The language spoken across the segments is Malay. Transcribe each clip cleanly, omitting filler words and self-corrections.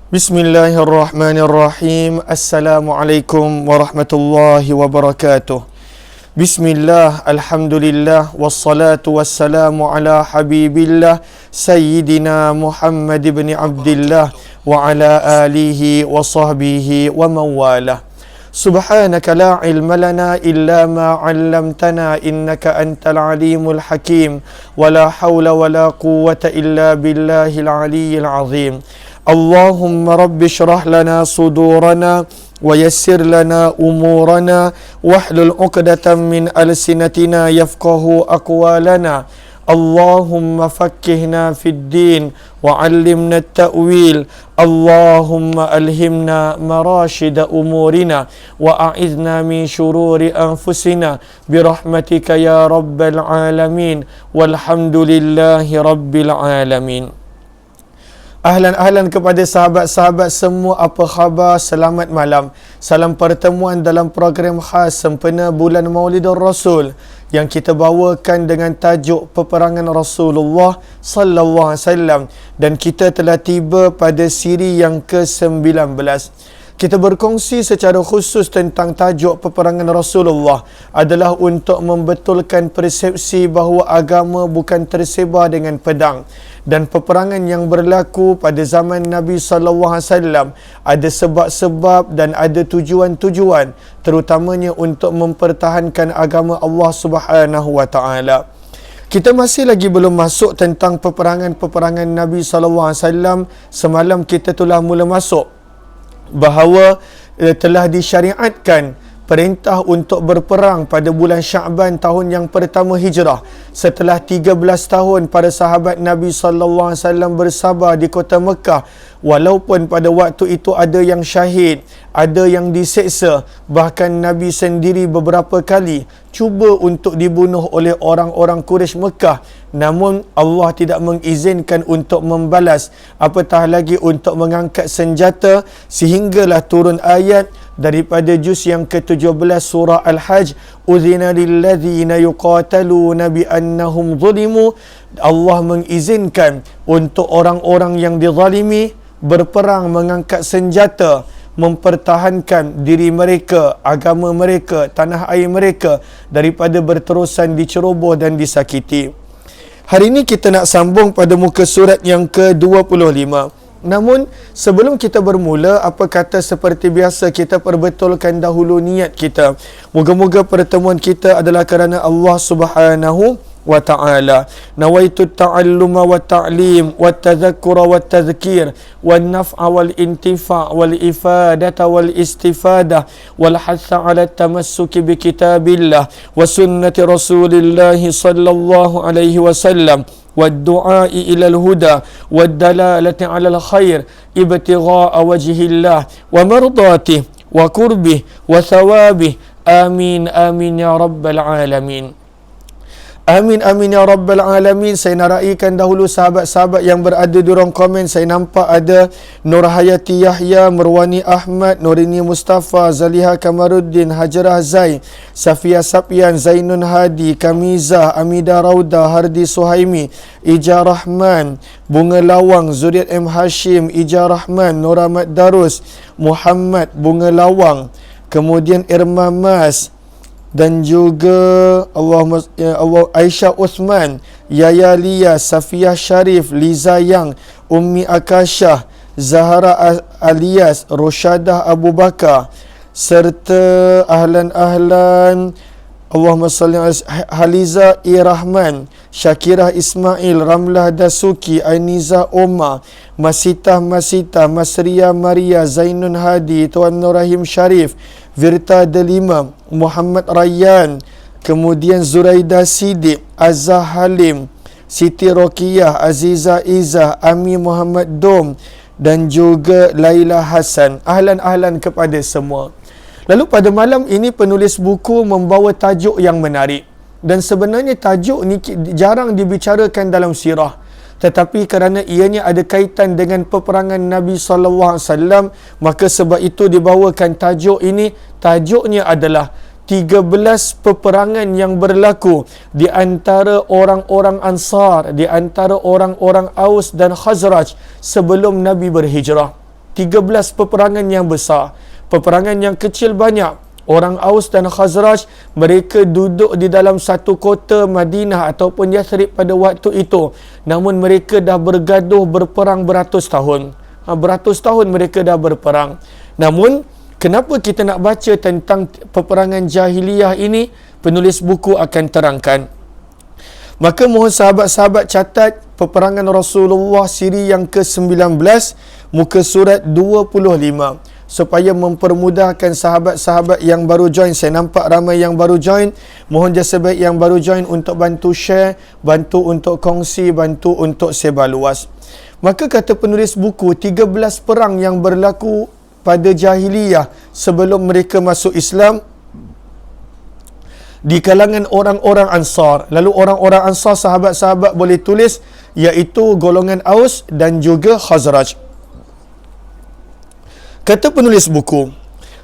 Bismillahirrahmanirrahim. Assalamualaikum warahmatullahi wabarakatuh. Bismillah, alhamdulillah, wassalatu wassalamu ala habibillah Sayyidina Muhammad ibn Abdillah wa ala alihi wa sahbihi wa mawalah. Subhanaka la ilma lana illa ma 'allamtana innaka antal alimul hakim wa la hawla wa la quwwata illa billahil aliyyil azim. Allahumma rabbi syrah lana sudurana wa yassir lana umurana wahlul 'uqdatam min alsinatina yafqahu aqwalana. Allahumma fakkihna fid din wa 'allimna at-ta'wil. Allahumma alhimna marashida umurina wa a'idhna min syururi anfusina birahmatika ya rabbal alamin walhamdulillahi rabbil alamin. Ahlan kepada sahabat-sahabat semua, apa khabar? Selamat malam. Salam pertemuan dalam program khas sempena bulan Maulidur Rasul yang kita bawakan dengan tajuk peperangan Rasulullah sallallahu alaihi wasallam, dan kita telah tiba pada siri yang ke-19. Kita berkongsi secara khusus tentang tajuk peperangan Rasulullah adalah untuk membetulkan persepsi bahawa agama bukan tersebar dengan pedang, dan peperangan yang berlaku pada zaman Nabi sallallahu alaihi wasallam ada sebab-sebab dan ada tujuan-tujuan, terutamanya untuk mempertahankan agama Allah Subhanahu wa taala. Kita masih lagi belum masuk tentang peperangan-peperangan Nabi sallallahu alaihi wasallam. Semalam kita telah mula masuk bahawa telah disyariatkan perintah untuk berperang pada bulan Sya'ban tahun yang pertama Hijrah, setelah 13 tahun para sahabat Nabi sallallahu alaihi wasallam bersabar di kota Mekah, walaupun pada waktu itu ada yang syahid, ada yang diseksa, bahkan Nabi sendiri beberapa kali cuba untuk dibunuh oleh orang-orang Quraisy Mekah, namun Allah tidak mengizinkan untuk membalas, apatah lagi untuk mengangkat senjata, sehinggalah turun ayat daripada juz yang ke-17 surah Al-Hajj, uzina lilladzina yuqataluna bi annahum zulimu. Allah mengizinkan untuk orang-orang yang dizalimi berperang, mengangkat senjata, mempertahankan diri mereka, agama mereka, tanah air mereka daripada berterusan diceroboh dan disakiti. Hari ini kita nak sambung pada muka surat yang ke-25. Namun sebelum kita bermula, apa kata seperti biasa kita perbetulkan dahulu niat kita. Moga-moga pertemuan kita adalah kerana Allah Subhanahu wa ta'ala. Nawaitu ta'alluma wa ta'lim wa tadhakkura wa tadhkir wa naf'a wal intifa' wal ifadata wal istifadah wal hatha ala tamassuki bi kitabillah wa sunnati rasulillahi sallallahu alaihi wasallam والدعاء إلى الهدى والدلالة على الخير ابتغاء وجه الله ومرضاته وقربه وثوابه آمين آمين يا رب العالمين. Amin amin ya rabbal alamin. Saya nak raikan dahulu sahabat-sahabat yang berada di ruang komen. Saya nampak ada Nur Hayati Yahya, Merwani Ahmad, Nurini Mustafa, Zaliha Kamaruddin, Hajarah Zai, Safia Sapyan, Zainun Hadi, Kamizah, Amida Rauda, Hardi Suhaimi, Ija Rahman, Bunga Lawang, Zuriat M. Hashim, Ija Rahman, Nur Ahmad Darus, Muhammad, Bunga Lawang, kemudian Irma Mas, dan juga Allah Aisyah Uthman, Yaya Lia, Safiyah Sharif, Liza Yang, Ummi Akashah, Zahara Alias, Rosyadah Abu Bakar, serta ahlan Allahumma salli ala Haliza Rahman, Syakirah Ismail, Ramlah Dasuki, Ainiza Omar, Masita, Masria Maria, Zainun Hadi, Tuan Nur Rahim Sharif, Virta Delima, Muhammad Rayyan, kemudian Zuraida Sidik, Azah Halim, Siti Rokiyah, Aziza Izzah, Ami Muhammad Dom, dan juga Laila Hasan. Ahlan kepada semua. Lalu pada malam ini penulis buku membawa tajuk yang menarik, dan sebenarnya tajuk ni jarang dibicarakan dalam sirah, tetapi kerana ianya ada kaitan dengan peperangan Nabi sallallahu alaihi wasallam, maka sebab itu dibawakan tajuk ini. Tajuknya adalah 13 peperangan yang berlaku di antara orang-orang Ansar, di antara orang-orang Aus dan Khazraj sebelum Nabi berhijrah. 13 peperangan yang besar, peperangan yang kecil banyak. Orang Aus dan Khazraj, mereka duduk di dalam satu kota Madinah ataupun Yathrib pada waktu itu. Namun mereka dah bergaduh berperang beratus tahun. Beratus tahun mereka dah berperang. Namun, kenapa kita nak baca tentang peperangan jahiliyah ini? Penulis buku akan terangkan. Maka mohon sahabat-sahabat catat peperangan Rasulullah siri yang ke-19, muka surat 25. Supaya mempermudahkan sahabat-sahabat yang baru join. Saya nampak ramai yang baru join. Mohon jasa baik yang baru join untuk bantu share, bantu untuk kongsi, bantu untuk sebar luas. Maka kata penulis buku, 13 perang yang berlaku pada jahiliyah sebelum mereka masuk Islam di kalangan orang-orang Ansar. Lalu orang-orang Ansar, sahabat-sahabat boleh tulis, iaitu golongan Aus dan juga Khazraj. Kata penulis buku,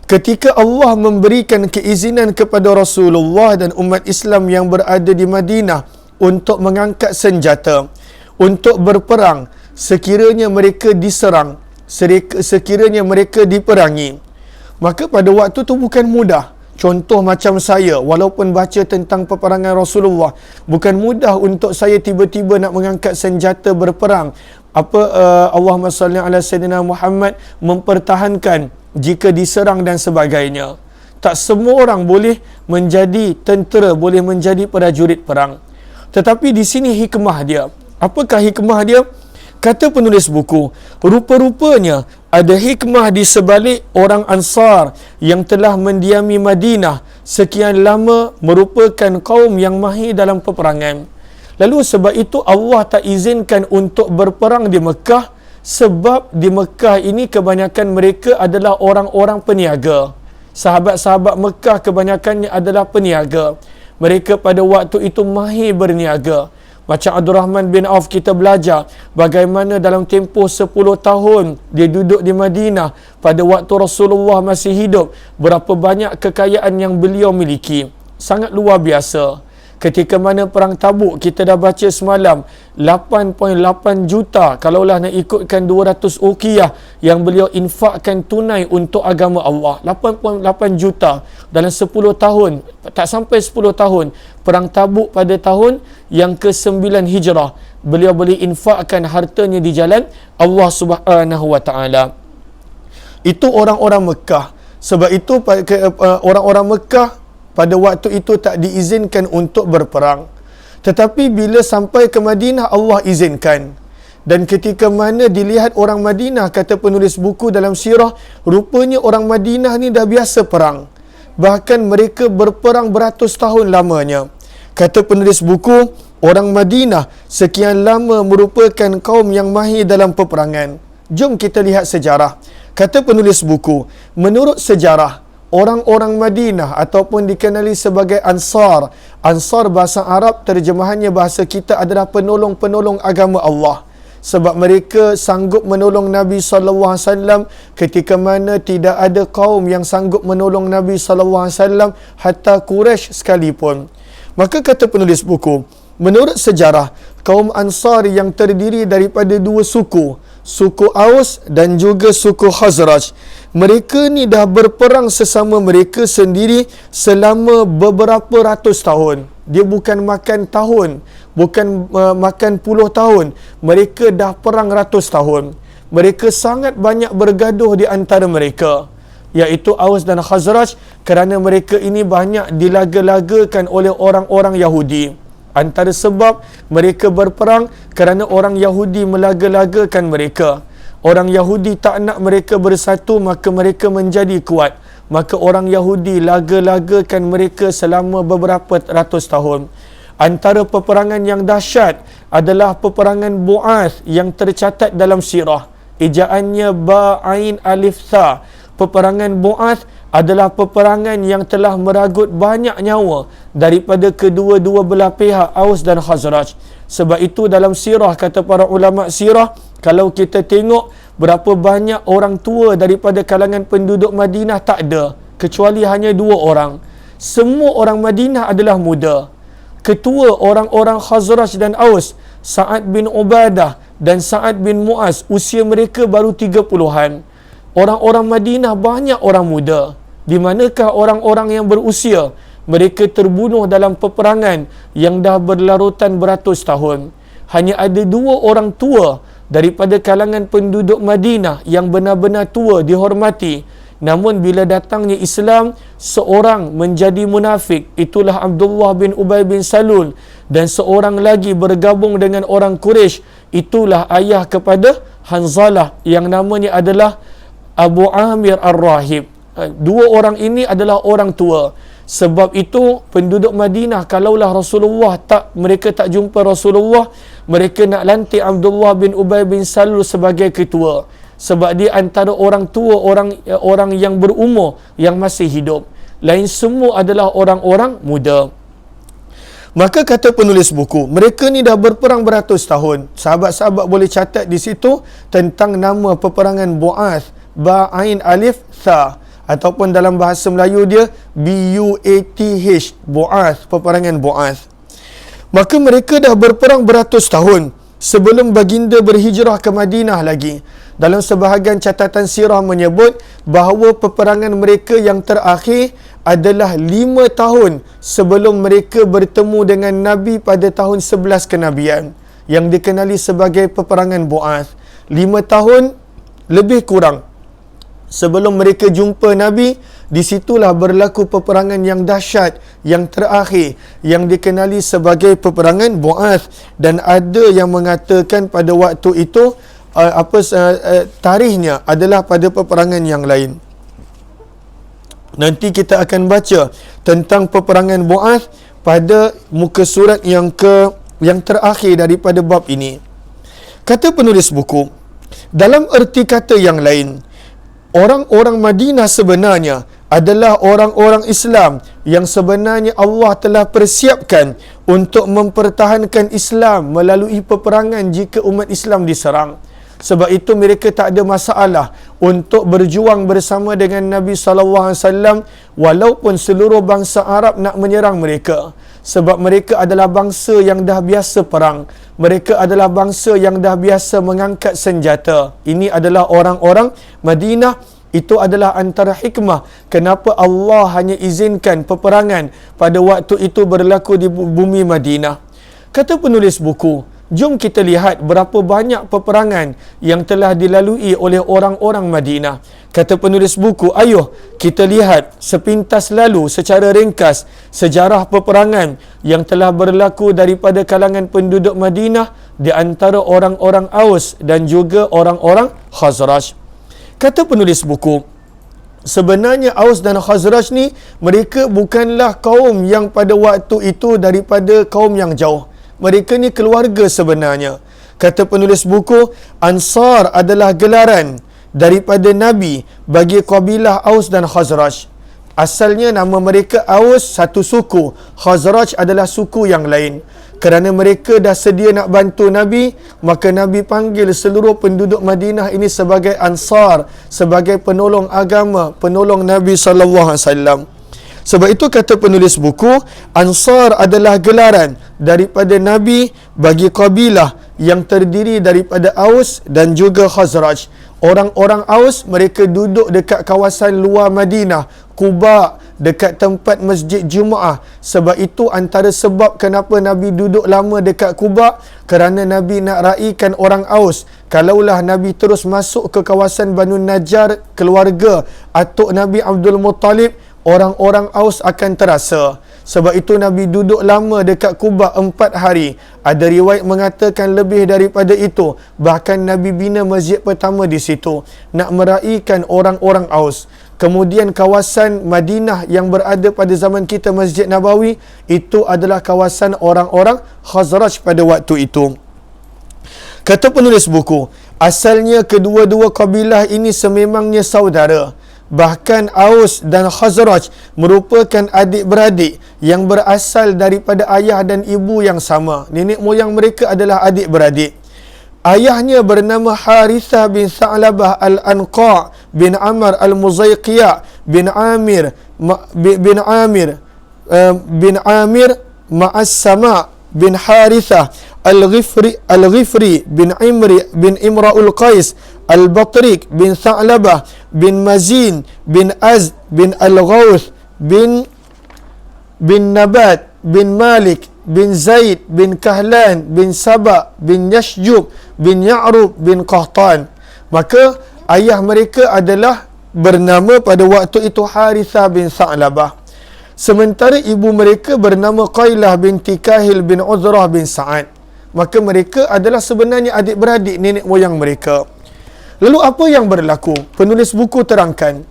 ketika Allah memberikan keizinan kepada Rasulullah dan umat Islam yang berada di Madinah untuk mengangkat senjata, untuk berperang sekiranya mereka diserang, sekiranya mereka diperangi, maka pada waktu itu bukan mudah. Contoh macam saya, walaupun baca tentang peperangan Rasulullah, bukan mudah untuk saya tiba-tiba nak mengangkat senjata berperang. Allahumma salli ala Sayyidina Muhammad, mempertahankan jika diserang dan sebagainya. Tak semua orang boleh menjadi tentera, boleh menjadi prajurit perang. Tetapi di sini hikmah dia. Apakah hikmah dia? Kata penulis buku, rupa-rupanya ada hikmah di sebalik orang Ansar yang telah mendiami Madinah sekian lama merupakan kaum yang mahir dalam peperangan. Lalu sebab itu Allah tak izinkan untuk berperang di Mekah, sebab di Mekah ini kebanyakan mereka adalah orang-orang peniaga. Sahabat-sahabat Mekah kebanyakannya adalah peniaga. Mereka pada waktu itu mahir berniaga. Macam Abdul Rahman bin Auf, kita belajar bagaimana dalam tempoh 10 tahun dia duduk di Madinah pada waktu Rasulullah masih hidup, berapa banyak kekayaan yang beliau miliki. Sangat luar biasa. Ketika mana perang Tabuk, kita dah baca semalam, 8.8 juta kalaulah nak ikutkan 200 uqiyah yang beliau infakkan tunai untuk agama Allah. 8.8 juta dalam 10 tahun, tak sampai 10 tahun. Perang Tabuk pada tahun yang ke-9 Hijrah, beliau boleh infakkan hartanya di jalan Allah Subhanahu wa taala. Itu orang-orang Mekah. Sebab itu orang-orang Mekah pada waktu itu tak diizinkan untuk berperang. Tetapi bila sampai ke Madinah, Allah izinkan. Dan ketika mana dilihat orang Madinah, kata penulis buku dalam sirah, rupanya orang Madinah ni dah biasa perang. Bahkan mereka berperang beratus tahun lamanya. Kata penulis buku, orang Madinah sekian lama merupakan kaum yang mahir dalam peperangan. Jom kita lihat sejarah. Kata penulis buku, menurut sejarah, orang-orang Madinah ataupun dikenali sebagai Ansar. Ansar bahasa Arab, terjemahannya bahasa kita adalah penolong-penolong agama Allah. Sebab mereka sanggup menolong Nabi SAW ketika mana tidak ada kaum yang sanggup menolong Nabi SAW, hatta Quraisy sekalipun. Maka kata penulis buku, menurut sejarah, kaum Ansar yang terdiri daripada dua suku, suku Aus dan juga suku Khazraj, mereka ni dah berperang sesama mereka sendiri selama beberapa ratus tahun. Dia bukan makan tahun, bukan makan puluh tahun. Mereka dah perang ratus tahun. Mereka sangat banyak bergaduh di antara mereka, iaitu Aus dan Khazraj, kerana mereka ini banyak dilaga-lagakan oleh orang-orang Yahudi. Antara sebab mereka berperang kerana orang Yahudi melaga-lagakan mereka. Orang Yahudi tak nak mereka bersatu, maka mereka menjadi kuat. Maka orang Yahudi laga-lagakan mereka selama beberapa ratus tahun. Antara peperangan yang dahsyat adalah peperangan Bu'ath yang tercatat dalam sirah. Ejaannya Ba'ain Alif Tha. Peperangan Bu'ath adalah peperangan yang telah meragut banyak nyawa daripada kedua-dua belah pihak Aus dan Khazraj. Sebab itu dalam sirah, kata para ulama sirah, kalau kita tengok berapa banyak orang tua daripada kalangan penduduk Madinah, tak ada, kecuali hanya 2 orang. Semua orang Madinah adalah muda. Ketua orang-orang Khazraj dan Aus, Sa'ad bin Ubadah dan Sa'ad bin Mu'az, usia mereka baru 30-an. orang-orang Madinah banyak orang muda. Di manakah orang-orang yang berusia? Mereka terbunuh dalam peperangan yang dah berlarutan beratus tahun. Hanya ada 2 orang tua daripada kalangan penduduk Madinah yang benar-benar tua dihormati. Namun bila datangnya Islam, seorang menjadi munafik, itulah Abdullah bin Ubay bin Salul, dan seorang lagi bergabung dengan orang Quraisy, itulah ayah kepada Hanzalah yang namanya adalah Abu Amir Ar-Rahib. 2 orang ini adalah orang tua. Sebab itu penduduk Madinah, kalaulah Rasulullah mereka tak jumpa Rasulullah, mereka nak lantik Abdullah bin Ubay bin Salul sebagai ketua. Sebab dia antara orang tua, orang yang berumur yang masih hidup. Lain semua adalah orang-orang muda. Maka kata penulis buku, mereka ni dah berperang beratus tahun. Sahabat-sahabat boleh catat di situ tentang nama peperangan Bu'ath, Ba Ain Alif Tha, ataupun dalam bahasa Melayu dia Buath, Bu'ath, peperangan Bu'ath. Maka mereka dah berperang beratus tahun sebelum baginda berhijrah ke Madinah lagi. Dalam sebahagian catatan sirah menyebut bahawa peperangan mereka yang terakhir adalah 5 tahun sebelum mereka bertemu dengan Nabi pada tahun 11 kenabian, yang dikenali sebagai peperangan Bu'ath. 5 tahun lebih kurang sebelum mereka jumpa Nabi, di situlah berlaku peperangan yang dahsyat yang terakhir yang dikenali sebagai peperangan Bu'ath. Dan ada yang mengatakan pada waktu itu tarikhnya adalah pada peperangan yang lain. Nanti kita akan baca tentang peperangan Bu'ath pada muka surat yang terakhir daripada bab ini. Kata penulis buku, dalam erti kata yang lain, orang-orang Madinah sebenarnya adalah orang-orang Islam yang sebenarnya Allah telah persiapkan untuk mempertahankan Islam melalui peperangan jika umat Islam diserang. Sebab itu mereka tak ada masalah untuk berjuang bersama dengan Nabi SAW walaupun seluruh bangsa Arab nak menyerang mereka. Sebab mereka adalah bangsa yang dah biasa perang. Mereka adalah bangsa yang dah biasa mengangkat senjata. Ini adalah orang-orang Madinah. Itu adalah antara hikmah kenapa Allah hanya izinkan peperangan pada waktu itu berlaku di bumi Madinah. Kata penulis buku, jom kita lihat berapa banyak peperangan yang telah dilalui oleh orang-orang Madinah. Kata penulis buku, ayuh kita lihat sepintas lalu secara ringkas sejarah peperangan yang telah berlaku daripada kalangan penduduk Madinah di antara orang-orang Aus dan juga orang-orang Khazraj. Kata penulis buku, sebenarnya Aus dan Khazraj ni mereka bukanlah kaum yang pada waktu itu daripada kaum yang jauh. Mereka ni keluarga sebenarnya. Kata penulis buku, Ansar adalah gelaran daripada Nabi bagi kabilah Aus dan Khazraj. Asalnya nama mereka Aus satu suku, Khazraj adalah suku yang lain. Kerana mereka dah sedia nak bantu Nabi, maka Nabi panggil seluruh penduduk Madinah ini sebagai Ansar, sebagai penolong agama, penolong Nabi SAW. Sebab itu kata penulis buku, Ansar adalah gelaran daripada Nabi bagi kabilah yang terdiri daripada Aus dan juga Khazraj. Orang-orang Aus mereka duduk dekat kawasan luar Madinah, Quba, dekat tempat masjid Jumaah. Sebab itu antara sebab kenapa Nabi duduk lama dekat Quba, kerana Nabi nak raikan orang Aus. Kalaulah Nabi terus masuk ke kawasan Banu Najjar, keluarga atuk Nabi Abdul Muttalib, orang-orang Aus akan terasa. Sebab itu Nabi duduk lama dekat Quba 4 hari. Ada riwayat mengatakan lebih daripada itu. Bahkan Nabi bina masjid pertama di situ, nak meraikan orang-orang Aus. Kemudian kawasan Madinah yang berada pada zaman kita, Masjid Nabawi, itu adalah kawasan orang-orang Khazraj pada waktu itu. Kata penulis buku, asalnya kedua-dua kabilah ini sememangnya saudara. Bahkan Aus dan Khazraj merupakan adik-beradik yang berasal daripada ayah dan ibu yang sama. Nenek moyang mereka adalah adik-beradik. Ayahnya bernama Harithah bin Tha'labah Al-Anqa' bin Amr Al-Muzayqiyah bin Amir Ma'as-Sama' bin Harithah Al-Ghifri bin Imra'ul Qais Al-Batrik bin Tha'labah bin Mazin bin Azd bin Al-Ghawth bin Nabat bin Malik bin Zaid bin Kahlan bin Sabah bin Yashjub bin Ya'rub bin Qahtan. Maka ayah mereka adalah bernama pada waktu itu Harithah bin Tha'labah. Sementara ibu mereka bernama Qailah binti Kahil bin Uzrah bin Sa'ad. Maka mereka adalah sebenarnya adik-beradik nenek moyang mereka. Lalu apa yang berlaku? Penulis buku terangkan,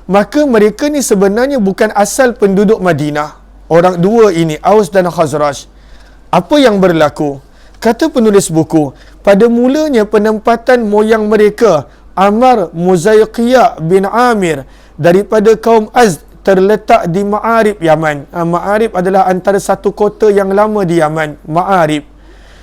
maka mereka ni sebenarnya bukan asal penduduk Madinah. Orang dua ini, Aus dan Khazraj. Apa yang berlaku? Kata penulis buku, pada mulanya penempatan moyang mereka, Amr Muzayqiyah bin Amir daripada kaum Azd terletak di Ma'arib, Yaman. Ma'arib adalah antara satu kota yang lama di Yaman, Ma'arib.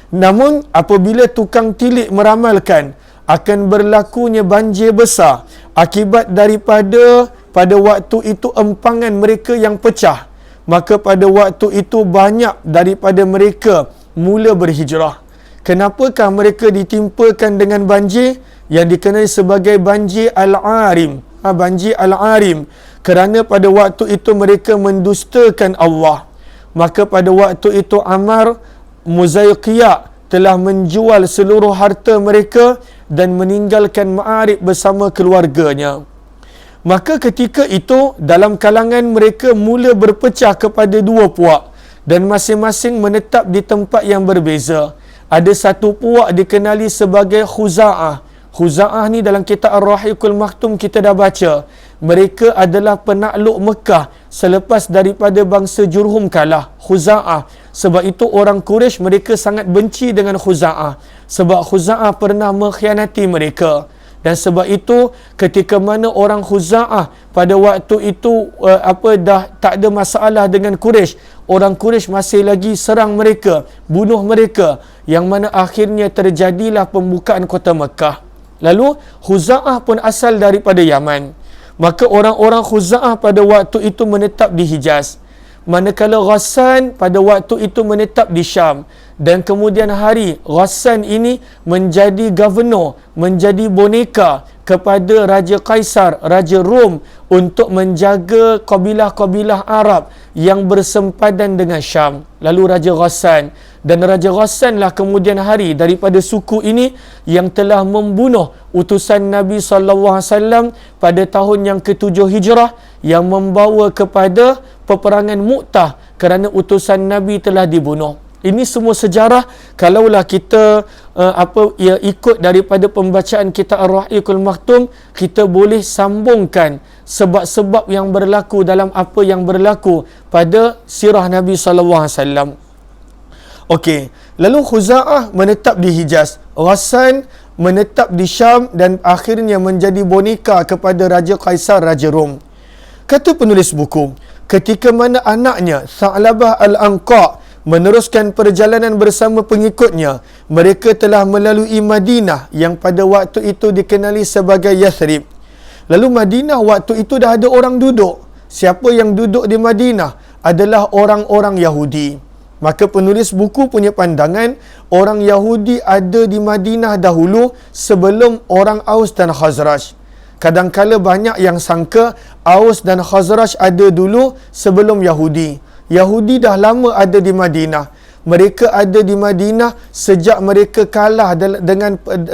Namun apabila tukang tilik meramalkan akan berlakunya banjir besar akibat daripada pada waktu itu empangan mereka yang pecah, maka pada waktu itu banyak daripada mereka mula berhijrah. Kenapakah mereka ditimpakan dengan banjir yang dikenali sebagai banjir Al-Arim? Banjir Al-Arim kerana pada waktu itu mereka mendustakan Allah. Maka pada waktu itu Ammar Muzayqiyah telah menjual seluruh harta mereka dan meninggalkan Ma'arib bersama keluarganya. Maka ketika itu dalam kalangan mereka mula berpecah kepada dua puak dan masing-masing menetap di tempat yang berbeza. Ada satu puak dikenali sebagai Khuza'ah. Khuza'ah ni dalam kitab Ar-Rahiqul Maktum kita dah baca. Mereka adalah penakluk Mekah selepas daripada bangsa Jurhum kalah. Khuza'ah. Sebab itu orang Quraisy mereka sangat benci dengan Khuza'ah. Sebab Khuza'ah pernah mengkhianati mereka. Dan sebab itu ketika mana orang Khuza'ah pada waktu itu dah tak ada masalah dengan Quraisy, orang Quraisy masih lagi serang mereka, bunuh mereka, yang mana akhirnya terjadilah pembukaan kota Mekah. Lalu Khuza'ah pun asal daripada Yaman. Maka orang-orang Khuza'ah pada waktu itu menetap di Hijaz. Manakala Ghassan pada waktu itu menetap di Syam. Dan kemudian hari Ghassan ini menjadi governor, menjadi boneka kepada Raja Kaisar, Raja Rom, untuk menjaga kabilah-kabilah Arab yang bersempadan dengan Syam. Lalu Raja Ghassan. Dan Raja Ghassan lah kemudian hari daripada suku ini yang telah membunuh utusan Nabi SAW pada tahun yang ke-7 Hijrah, yang membawa kepada peperangan Mu'tah kerana utusan Nabi telah dibunuh. Ini semua sejarah kalaulah kita ikut daripada pembacaan kitab Ar-Rahiqul Maktum, kita boleh sambungkan sebab-sebab yang berlaku dalam apa yang berlaku pada sirah Nabi SAW. Okey, lalu Khuza'ah menetap di Hijaz, Ghassan menetap di Syam dan akhirnya menjadi boneka kepada Raja Kaisar, Raja Rom. Kata penulis buku, ketika mana anaknya Tha'labah Al-Anqa meneruskan perjalanan bersama pengikutnya, mereka telah melalui Madinah yang pada waktu itu dikenali sebagai Yathrib. Lalu Madinah waktu itu dah ada orang duduk. Siapa yang duduk di Madinah adalah orang-orang Yahudi. Maka penulis buku punya pandangan, orang Yahudi ada di Madinah dahulu sebelum orang Aus dan Khazraj. Kadangkala banyak yang sangka Aus dan Khazraj ada dulu sebelum Yahudi. Yahudi dah lama ada di Madinah. Mereka ada di Madinah sejak mereka kalah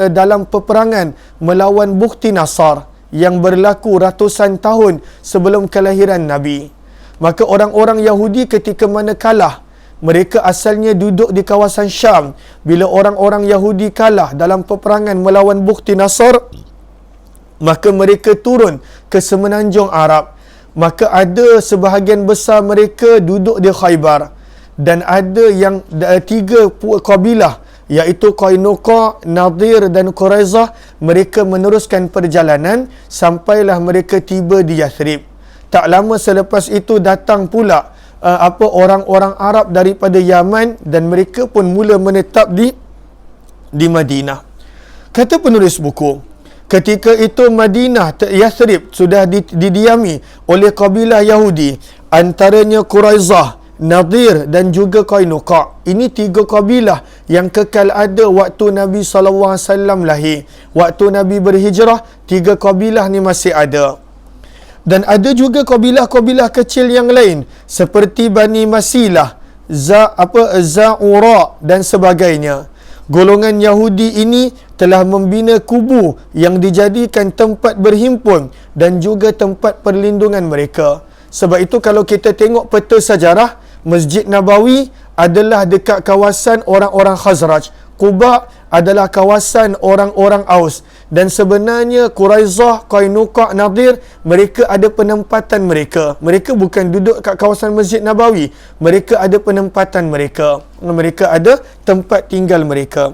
dalam peperangan melawan Bukhti Nasar yang berlaku ratusan tahun sebelum kelahiran Nabi. Maka orang-orang Yahudi ketika mana kalah, mereka asalnya duduk di kawasan Syam. Bila orang-orang Yahudi kalah dalam peperangan melawan Bukhti Nasar, maka mereka turun ke semenanjung Arab. Maka ada sebahagian besar mereka duduk di Khaybar. Dan ada yang 3 kabilah, iaitu Qainuqa, Nadir dan Quraizah, mereka meneruskan perjalanan sampailah mereka tiba di Yathrib. Tak lama selepas itu datang pula orang-orang Arab daripada Yaman dan mereka pun mula menetap di Madinah. Kata penulis buku, ketika itu Madinah, Yathrib, sudah didiami oleh kabilah Yahudi, antaranya Quraizah, Nadir dan juga Qainuqa. Ini 3 kabilah yang kekal ada waktu Nabi SAW lahir. Waktu Nabi berhijrah, 3 kabilah ni masih ada. Dan ada juga kabilah-kabilah kecil yang lain seperti Bani Masilah, Za'ura dan sebagainya. Golongan Yahudi ini telah membina kubu yang dijadikan tempat berhimpun dan juga tempat perlindungan mereka. Sebab itu kalau kita tengok peta sejarah, Masjid Nabawi adalah dekat kawasan orang-orang Khazraj. Quba adalah kawasan orang-orang Aus. Dan sebenarnya Quraizah, Qainuqa, Nadir, mereka ada penempatan mereka. Mereka bukan duduk kat kawasan Masjid Nabawi. Mereka ada penempatan mereka. Mereka ada tempat tinggal mereka.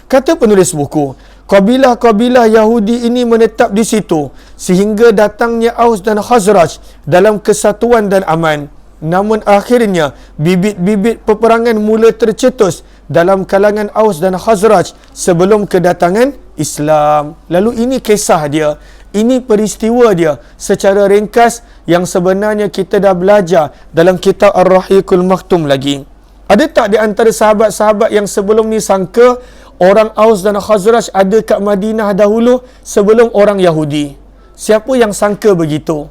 Kata penulis buku, kabilah-kabilah Yahudi ini menetap di situ sehingga datangnya Aus dan Khazraj dalam kesatuan dan aman. Namun akhirnya bibit-bibit peperangan mula tercetus dalam kalangan Aus dan Khazraj sebelum kedatangan Islam. Lalu ini kisah dia, ini peristiwa dia secara ringkas yang sebenarnya kita dah belajar dalam kitab Ar-Rahiqul Maktum lagi. Ada tak di antara sahabat-sahabat yang sebelum ni sangka orang Aus dan Khazraj ada kat Madinah dahulu sebelum orang Yahudi? Siapa yang sangka begitu?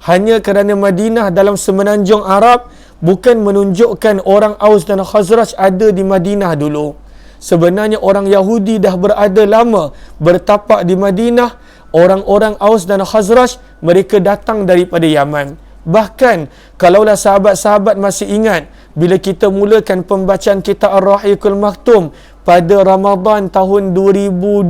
Hanya kerana Madinah dalam semenanjung Arab bukan menunjukkan orang Aus dan Khazraj ada di Madinah dulu. Sebenarnya orang Yahudi dah berada lama bertapak di Madinah. Orang-orang Aus dan Khazraj mereka datang daripada Yaman. Bahkan kalaulah sahabat-sahabat masih ingat bila kita mulakan pembacaan kitab Ar-Rahiqul Maktum pada Ramadan tahun 2020,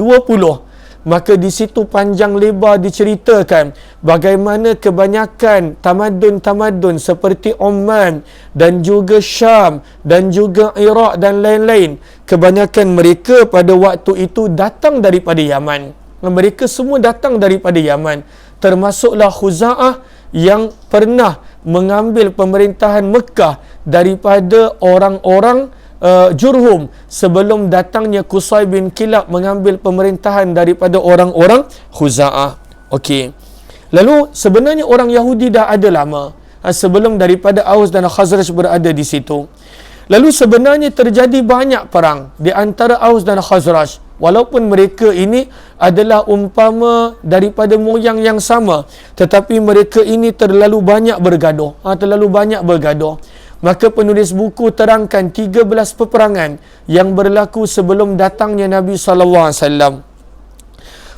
maka di situ panjang lebar diceritakan bagaimana kebanyakan tamadun-tamadun seperti Oman dan juga Syam dan juga Iraq dan lain-lain, kebanyakan mereka pada waktu itu datang daripada Yaman. Mereka semua datang daripada Yaman, termasuklah Khuza'ah yang pernah mengambil pemerintahan Mekah daripada orang-orang Jurhum sebelum datangnya Qusay bin Kilab mengambil pemerintahan daripada orang-orang Khuza'ah. Okey. Lalu sebenarnya orang Yahudi dah ada lama sebelum daripada Aus dan Khazraj berada di situ. Lalu sebenarnya terjadi banyak perang di antara Aus dan Khazraj. Walaupun mereka ini adalah umpama daripada moyang yang sama, tetapi mereka ini terlalu banyak bergaduh. Maka penulis buku terangkan 13 peperangan yang berlaku sebelum datangnya Nabi SAW.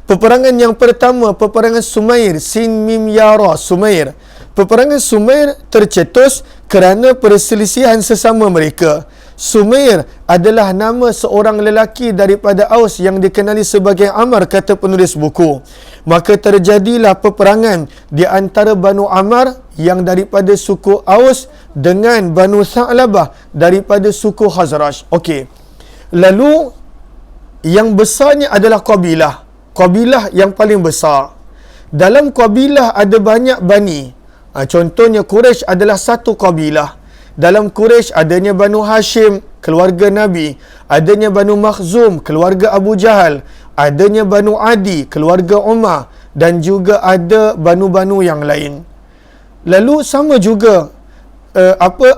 Peperangan yang pertama, peperangan Sumair, Sin Mim Ya Ra, Sumair. Peperangan Sumair tercetus kerana perselisihan sesama mereka. Sumair adalah nama seorang lelaki daripada Aus yang dikenali sebagai Amar, kata penulis buku. Maka terjadilah peperangan di antara Banu Amar yang daripada suku Aus dengan Banu Tha'labah daripada suku Khazraj. Okey. Lalu yang besarnya adalah kabilah. Kabilah yang paling besar. Dalam kabilah ada banyak bani. Contohnya Quraisy adalah satu kabilah. Dalam Quraisy adanya Banu Hashim, keluarga Nabi. Adanya Banu Makhzum, keluarga Abu Jahal. Adanya Banu Adi, keluarga Umar. Dan juga ada Banu-Banu yang lain. Lalu sama juga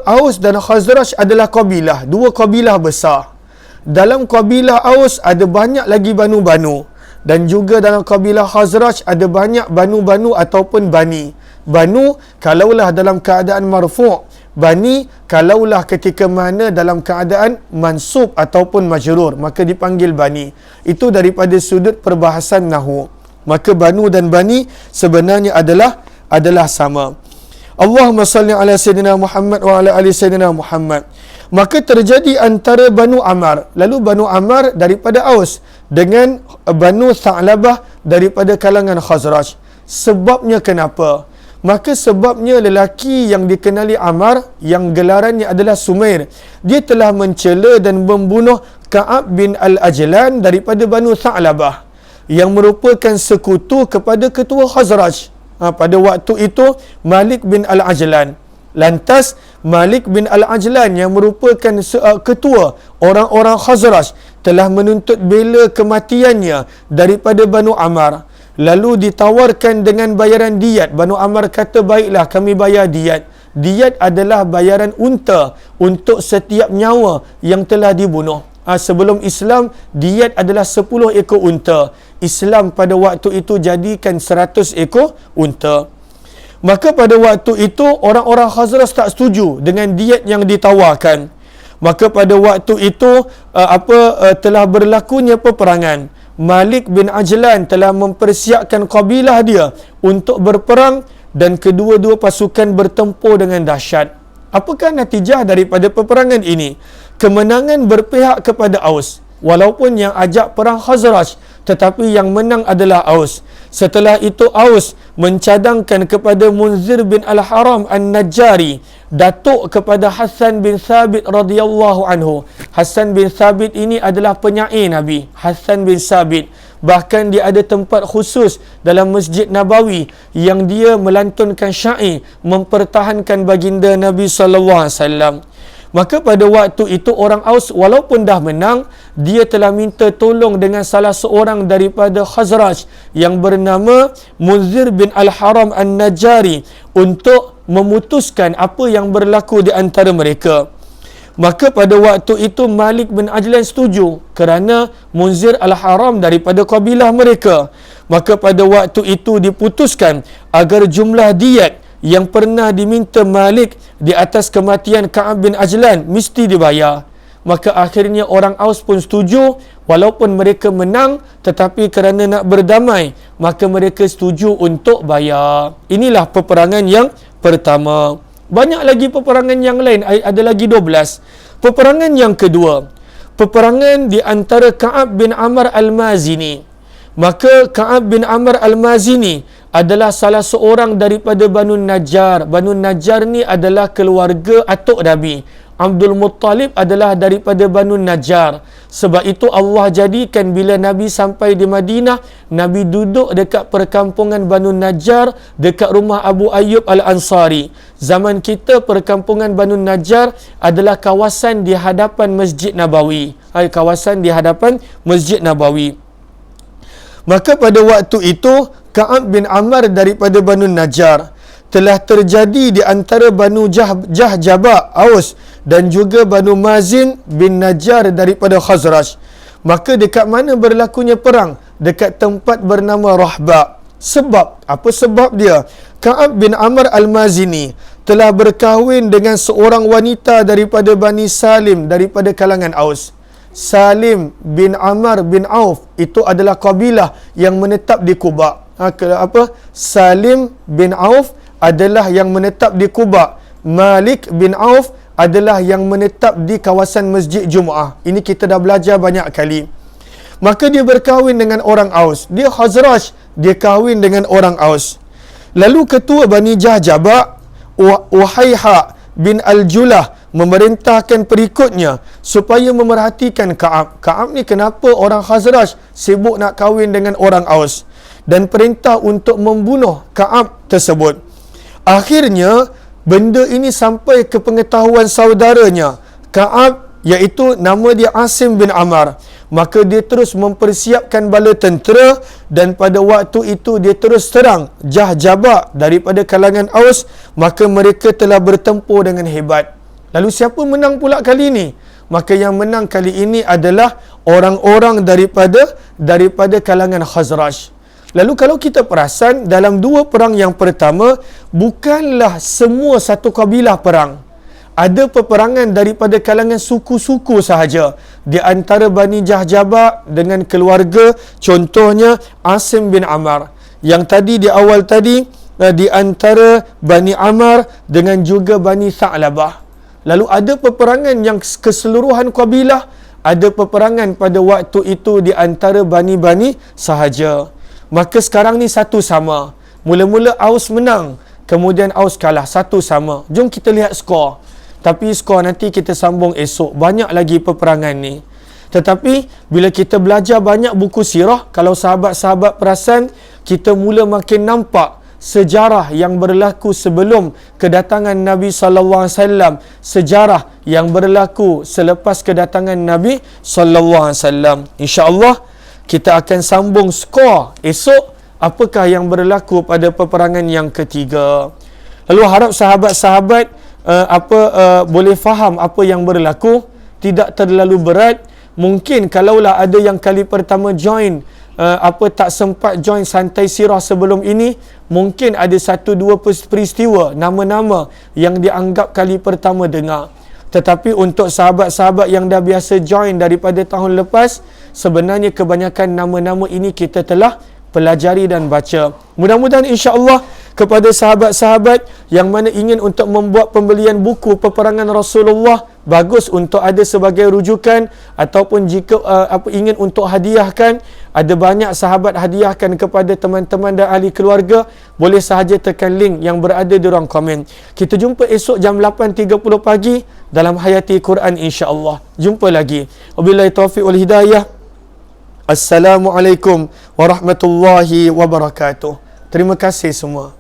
Aus dan Khazraj adalah kabilah. Dua kabilah besar. Dalam kabilah Aus ada banyak lagi Banu-Banu. Dan juga dalam kabilah Khazraj ada banyak Banu-Banu ataupun Bani. Banu kalaulah dalam keadaan marfu', Bani kalaulah ketika mana dalam keadaan mansub ataupun majrur, maka dipanggil Bani. Itu daripada sudut perbahasan nahwu. Maka Banu dan Bani sebenarnya adalah sama. Allahumma salli ala Sayyidina Muhammad wa ala ali Sayyidina Muhammad. Maka terjadi antara Banu Amar. Lalu Banu Amar daripada Aus dengan Banu Tha'labah daripada kalangan Khazraj. Sebabnya kenapa? Maka sebabnya lelaki yang dikenali Amar, yang gelarannya adalah Sumair, dia telah mencela dan membunuh Ka'ab bin Al-Ajlan daripada Banu Tha'labah, yang merupakan sekutu kepada ketua Khazraj. Pada waktu itu Malik bin Al-Ajlan. Lantas Malik bin Al-Ajlan yang merupakan ketua orang-orang Khazraj telah menuntut bela kematiannya daripada Banu Amar. Lalu ditawarkan dengan bayaran diyat. Banu Amar kata, baiklah kami bayar diyat. Diyat adalah bayaran unta untuk setiap nyawa yang telah dibunuh. sebelum Islam diet adalah 10 ekor unta. Islam pada waktu itu jadikan 100 ekor unta. Maka pada waktu itu orang-orang Khazraj tak setuju dengan diet yang ditawarkan. Maka pada waktu itu telah berlakunya peperangan. Malik bin Ajlan telah mempersiapkan kabilah dia untuk berperang dan kedua-dua pasukan bertempur dengan dahsyat. Apakah natijah daripada peperangan ini? Kemenangan berpihak kepada Aus. Walaupun yang ajak perang Khazraj, tetapi yang menang adalah Aus. Setelah itu Aus mencadangkan kepada Munzir bin Al-Haram An-Najjari, datuk kepada Hassan bin Thabit radhiyallahu anhu. Hassan bin Thabit ini adalah penyair Nabi, Hassan bin Thabit. Bahkan dia ada tempat khusus dalam Masjid Nabawi yang dia melantunkan syair mempertahankan baginda Nabi sallallahu alaihi wasallam. Maka pada waktu itu orang Aus walaupun dah menang, dia telah minta tolong dengan salah seorang daripada Khazraj yang bernama Munzir bin Al-Haram An-Najjari untuk memutuskan apa yang berlaku di antara mereka. Maka pada waktu itu Malik bin Ajlan setuju kerana Munzir Al-Haram daripada kabilah mereka. Maka pada waktu itu diputuskan agar jumlah diat yang pernah diminta Malik di atas kematian Ka'ab bin Ajlan mesti dibayar. Maka akhirnya orang Aus pun setuju, walaupun mereka menang, tetapi kerana nak berdamai, maka mereka setuju untuk bayar. Inilah peperangan yang pertama. Banyak lagi peperangan yang lain, ada lagi 12. Peperangan yang kedua, peperangan di antara Ka'ab bin Amr Al-Mazini. Maka Ka'ab bin Amr Al-Mazini adalah salah seorang daripada Banu Najjar. Banu Najjar ni adalah keluarga atuk Nabi. Abdul Muttalib adalah daripada Banu Najjar. Sebab itu Allah jadikan bila Nabi sampai di Madinah, Nabi duduk dekat perkampungan Banu Najjar, dekat rumah Abu Ayyub Al-Ansari. Zaman kita perkampungan Banu Najjar adalah kawasan di hadapan Masjid Nabawi. Kawasan di hadapan Masjid Nabawi. Maka pada waktu itu Ka'ab bin Amr daripada Banu Najjar. Telah terjadi di antara Banu Jahjaba Aus dan juga Banu Mazin bin Najjar daripada Khazraj. Maka dekat mana berlakunya perang? Dekat tempat bernama Rahba. Sebab apa sebab dia? Ka'ab bin Amr Al-Mazini telah berkahwin dengan seorang wanita daripada Bani Salim daripada kalangan Aus. Salim bin Amr bin Auf itu adalah kabilah yang menetap di Quba. Salim bin Auf adalah yang menetap di Quba. Malik bin Auf adalah yang menetap di kawasan Masjid Jumaah. Ini kita dah belajar banyak kali. Maka dia berkahwin dengan orang Aus. Dia Khazraj, dia kahwin dengan orang Aus. Lalu ketua Bani Jahjaba, Uhayha bin Al-Julah, memerintahkan perikutnya supaya memerhatikan Ka'ab. Ka'ab ni kenapa orang Khazraj sibuk nak kahwin dengan orang Aus, dan perintah untuk membunuh Ka'ab tersebut. Akhirnya benda ini sampai ke pengetahuan saudaranya Ka'ab, iaitu nama dia Asim bin Ammar. Maka dia terus mempersiapkan bala tentera, dan pada waktu itu dia terus terang Jahjaba daripada kalangan Aus. Maka mereka telah bertempur dengan hebat. Lalu siapa menang pula kali ini? Maka yang menang kali ini adalah orang-orang daripada kalangan Khazraj. Lalu kalau kita perasan, dalam dua perang yang pertama, bukanlah semua satu kabilah perang. Ada peperangan daripada kalangan suku-suku sahaja. Di antara Bani Jahjaba dengan keluarga, contohnya Asim bin Ammar. Yang tadi di awal tadi, di antara Bani Ammar dengan juga Bani Tha'labah. Lalu ada peperangan yang keseluruhan kabilah, ada peperangan pada waktu itu di antara bani-bani sahaja. Maka sekarang ni satu sama. Mula-mula Aus menang, kemudian Aus kalah, satu sama. Jom kita lihat skor. Tapi skor nanti kita sambung esok. Banyak lagi peperangan ni. Tetapi bila kita belajar banyak buku sirah, kalau sahabat-sahabat perasan, kita mula makin nampak sejarah yang berlaku sebelum kedatangan Nabi sallallahu alaihi wasallam, sejarah yang berlaku selepas kedatangan Nabi sallallahu alaihi wasallam. Insya-Allah kita akan sambung skor esok apakah yang berlaku pada peperangan yang ketiga. Lalu harap sahabat-sahabat boleh faham apa yang berlaku, tidak terlalu berat. Mungkin kalaulah ada yang kali pertama join, tak sempat join santai sirah sebelum ini, mungkin ada satu dua peristiwa, nama-nama yang dianggap kali pertama dengar. Tetapi untuk sahabat-sahabat yang dah biasa join daripada tahun lepas, sebenarnya kebanyakan nama-nama ini kita telah pelajari dan baca. Mudah-mudahan insya-Allah kepada sahabat-sahabat yang mana ingin untuk membuat pembelian buku peperangan Rasulullah, bagus untuk ada sebagai rujukan, ataupun jika ingin untuk hadiahkan, ada banyak sahabat hadiahkan kepada teman-teman dan ahli keluarga, boleh sahaja tekan link yang berada di ruang komen. Kita jumpa esok jam 8.30 pagi dalam Hayati Quran insya-Allah. Jumpa lagi. Wabillahi taufiq wal hidayah. Assalamualaikum warahmatullahi wabarakatuh. Terima kasih semua.